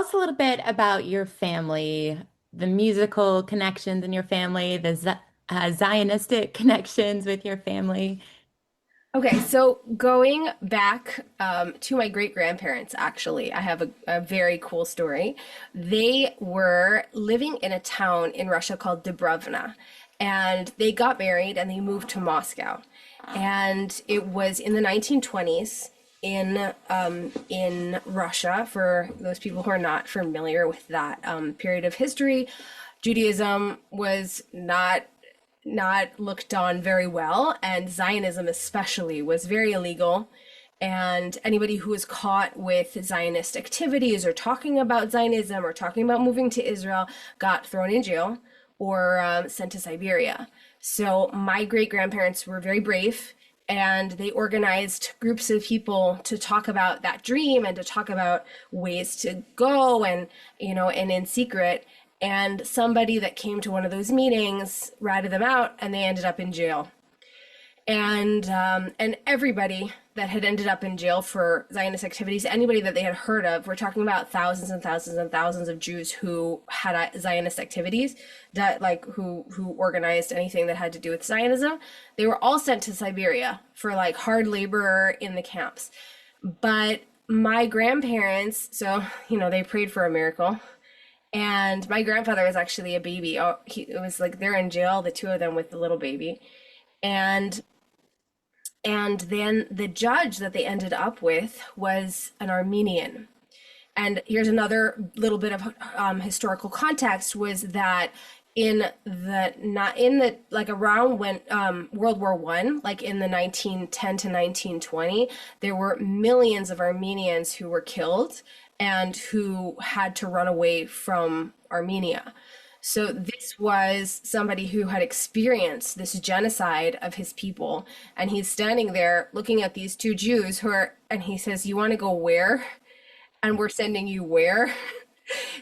us a little bit about your family, the musical connections in your family, the Zionistic connections with your family. Okay, so going back to my great grandparents, actually, I have a very cool story. They were living in a town in Russia called Dubrovna, and they got married and they moved to Moscow. And it was in the 1920s in Russia. For those people who are not familiar with that period of history, Judaism was not looked on very well, and Zionism especially was very illegal. And anybody who was caught with Zionist activities or talking about Zionism or talking about moving to Israel got thrown in jail or sent to Siberia. So my great grandparents were very brave, and they organized groups of people to talk about that dream and to talk about ways to go, and in secret. And somebody that came to one of those meetings ratted them out, and they ended up in jail. And everybody that had ended up in jail for Zionist activities, anybody that they had heard of, we're talking about thousands and thousands and thousands of Jews who had Zionist activities, that like who organized anything that had to do with Zionism. They were all sent to Siberia for like hard labor in the camps. But my grandparents, so they prayed for a miracle. And my grandfather was actually a baby. Oh, it was like they're in jail, the two of them with the little baby. And and then the judge that they ended up with was an Armenian. And here's another little bit of historical context, was that in the not in the like around when World War One, like in the 1910 to 1920, there were millions of Armenians who were killed and who had to run away from Armenia. So this was somebody who had experienced this genocide of his people, and he's standing there looking at these two Jews and he says, "You want to go where? And we're sending you where?"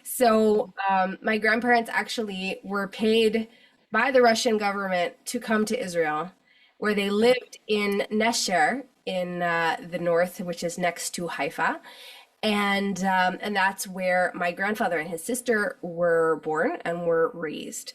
So my grandparents actually were paid by the Russian government to come to Israel, where they lived in Nesher in the north, which is next to Haifa. And that's where my grandfather and his sister were born and were raised.